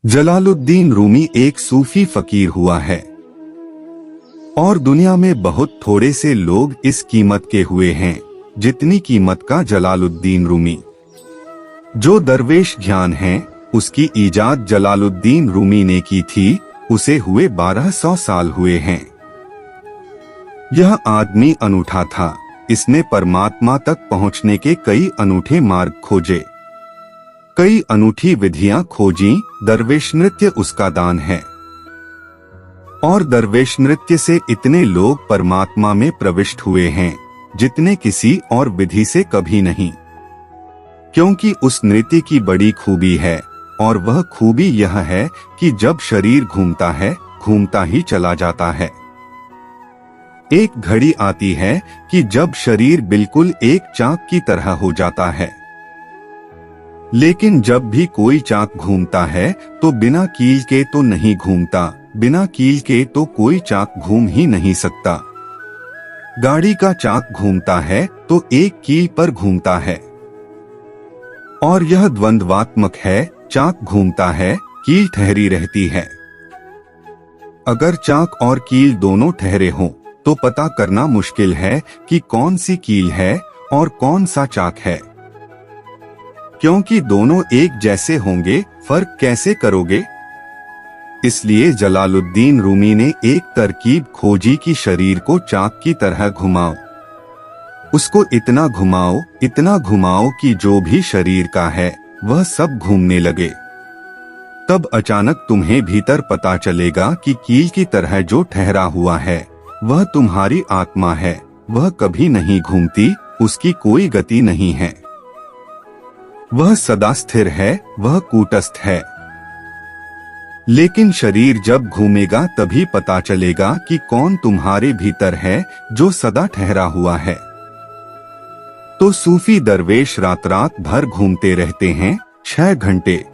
जलालुद्दीन रूमी एक सूफी फकीर हुआ है और दुनिया में बहुत थोड़े से लोग इस कीमत के हुए हैं जितनी कीमत का जलालुद्दीन रूमी। जो दरवेश ज्ञान है उसकी ईजाद जलालुद्दीन रूमी ने की थी, उसे हुए 1200 साल हुए हैं। यह आदमी अनूठा था, इसने परमात्मा तक पहुंचने के कई अनूठे मार्ग खोजे, कई अनूठी विधियां खोजी। दरवेश नृत्य उसका दान है और दरवेश नृत्य से इतने लोग परमात्मा में प्रविष्ट हुए हैं जितने किसी और विधि से कभी नहीं। क्योंकि उस नृत्य की बड़ी खूबी है और वह खूबी यह है कि जब शरीर घूमता है घूमता ही चला जाता है। एक घड़ी आती है कि जब शरीर बिल्कुल एक चाक की तरह हो जाता है, लेकिन जब भी कोई चाक घूमता है तो बिना कील के तो नहीं घूमता, बिना कील के तो कोई चाक घूम ही नहीं सकता। गाड़ी का चाक घूमता है तो एक कील पर घूमता है और यह द्वंद्वात्मक है। चाक घूमता है, कील ठहरी रहती है। अगर चाक और कील दोनों ठहरे हों तो पता करना मुश्किल है कि कौन सी कील है और कौन सा चाक है। क्योंकि दोनों एक जैसे होंगे, फर्क कैसे करोगे? इसलिए जलालुद्दीन रूमी ने एक तरकीब खोजी कि शरीर को चाक की तरह घुमाओ, उसको इतना घुमाओ कि जो भी शरीर का है वह सब घूमने लगे। तब अचानक तुम्हें भीतर पता चलेगा कि कील की तरह जो ठहरा हुआ है वह तुम्हारी आत्मा है। वह कभी नहीं घूमती, उसकी कोई गति नहीं है, वह सदा स्थिर है, वह कूटस्थ है। लेकिन शरीर जब घूमेगा तभी पता चलेगा कि कौन तुम्हारे भीतर है जो सदा ठहरा हुआ है। तो सूफी दरवेश रात रात भर घूमते रहते हैं, 6 घंटे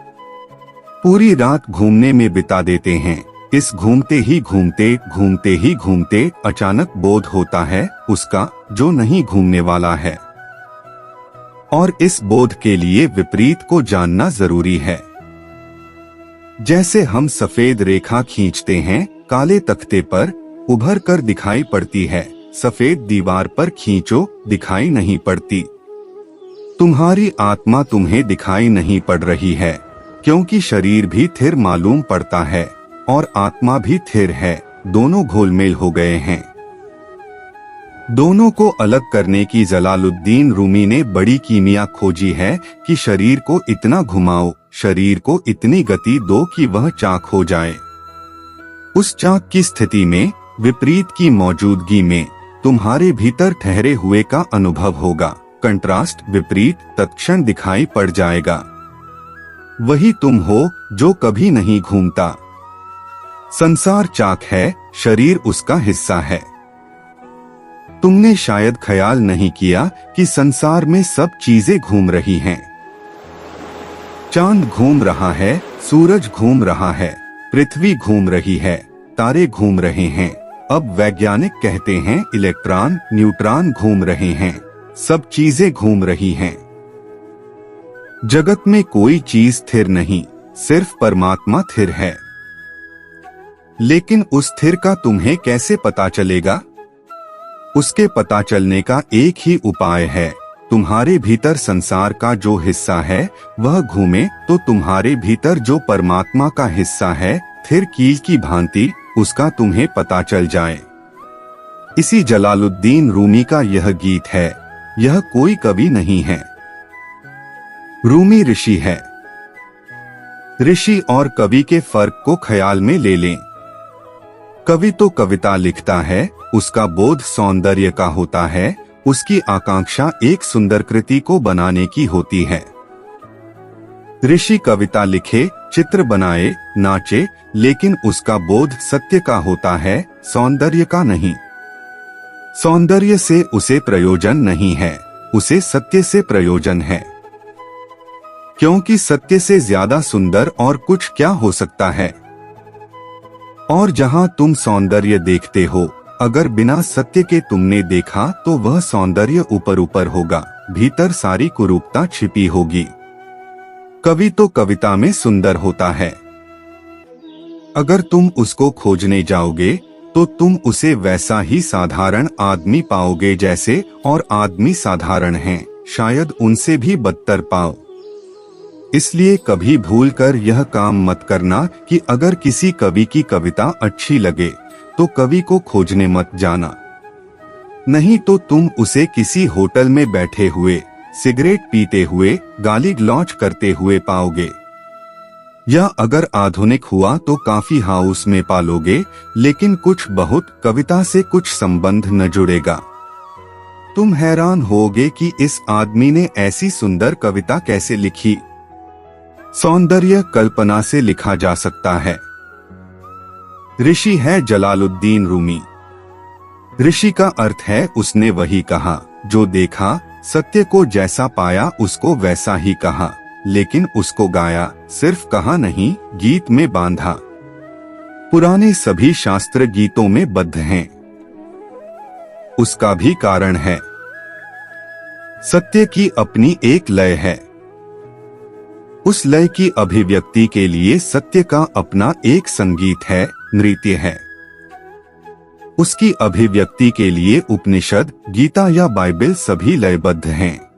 पूरी रात घूमने में बिता देते हैं। इस घूमते ही घूमते अचानक बोध होता है उसका जो नहीं घूमने वाला है। और इस बोध के लिए विपरीत को जानना जरूरी है। जैसे हम सफेद रेखा खींचते हैं, काले तख्ते पर उभर कर दिखाई पड़ती है, सफेद दीवार पर खींचो दिखाई नहीं पड़ती। तुम्हारी आत्मा तुम्हें दिखाई नहीं पड़ रही है क्योंकि शरीर भी थिर मालूम पड़ता है और आत्मा भी थिर है, दोनों घोलमेल हो गए हैं। दोनों को अलग करने की जलालुद्दीन रूमी ने बड़ी कीमिया खोजी है कि शरीर को इतना घुमाओ, शरीर को इतनी गति दो कि वह चाक हो जाए। उस चाक की स्थिति में, विपरीत की मौजूदगी में तुम्हारे भीतर ठहरे हुए का अनुभव होगा। कंट्रास्ट, विपरीत तत्क्षण दिखाई पड़ जाएगा। वही तुम हो जो कभी नहीं घूमता। संसार चाक है, शरीर उसका हिस्सा है। तुमने शायद ख्याल नहीं किया कि संसार में सब चीजें घूम रही हैं। चांद घूम रहा है, सूरज घूम रहा है, पृथ्वी घूम रही है, तारे घूम रहे हैं। अब वैज्ञानिक कहते हैं इलेक्ट्रॉन, न्यूट्रॉन घूम रहे हैं, सब चीजें घूम रही हैं। जगत में कोई चीज स्थिर नहीं, सिर्फ परमात्मा स्थिर है। लेकिन उस स्थिर का तुम्हें कैसे पता चलेगा? उसके पता चलने का एक ही उपाय है, तुम्हारे भीतर संसार का जो हिस्सा है वह घूमे तो तुम्हारे भीतर जो परमात्मा का हिस्सा है स्थिर कील की भांति उसका तुम्हें पता चल जाए। इसी जलालुद्दीन रूमी का यह गीत है। यह कोई कवि नहीं है, रूमी ऋषि है। ऋषि और कवि के फर्क को ख्याल में ले लें। कवि तो कविता लिखता है, उसका बोध सौंदर्य का होता है, उसकी आकांक्षा एक सुंदर कृति को बनाने की होती है। ऋषि कविता लिखे, चित्र बनाए, नाचे, लेकिन उसका बोध सत्य का होता है, सौंदर्य का नहीं। सौंदर्य से उसे प्रयोजन नहीं है, उसे सत्य से प्रयोजन है। क्योंकि सत्य से ज्यादा सुंदर और कुछ क्या हो सकता है। और जहां तुम सौंदर्य देखते हो, अगर बिना सत्य के तुमने देखा तो वह सौंदर्य ऊपर ऊपर होगा, भीतर सारी कुरूपता छिपी होगी। कवि तो कविता में सुंदर होता है, अगर तुम उसको खोजने जाओगे तो तुम उसे वैसा ही साधारण आदमी पाओगे जैसे और आदमी साधारण हैं, शायद उनसे भी बदतर पाओ। इसलिए कभी भूलकर यह काम मत करना कि अगर किसी कवि की कविता अच्छी लगे तो कवि को खोजने मत जाना, नहीं तो तुम उसे किसी होटल में बैठे हुए, सिगरेट पीते हुए, गाली गलौज करते हुए पाओगे। या अगर आधुनिक हुआ तो काफी हाउस में पालोगे, लेकिन कुछ बहुत कविता से कुछ संबंध न जुड़ेगा। तुम हैरान होगे कि इस आदमी ने ऐसी सुंदर कविता कैसे लिखी। सौंदर्य कल्पना से लिखा जा सकता है। ऋषि है जलालुद्दीन रूमी। ऋषि का अर्थ है उसने वही कहा जो देखा, सत्य को जैसा पाया उसको वैसा ही कहा, लेकिन उसको गाया, सिर्फ कहा नहीं, गीत में बांधा। पुराने सभी शास्त्र गीतों में बद्ध हैं। उसका भी कारण है। सत्य की अपनी एक लय है। उस लय की अभिव्यक्ति के लिए सत्य का अपना एक संगीत है, नृत्य है। उसकी अभिव्यक्ति के लिए उपनिषद, गीता या बाइबल सभी लयबद्ध हैं।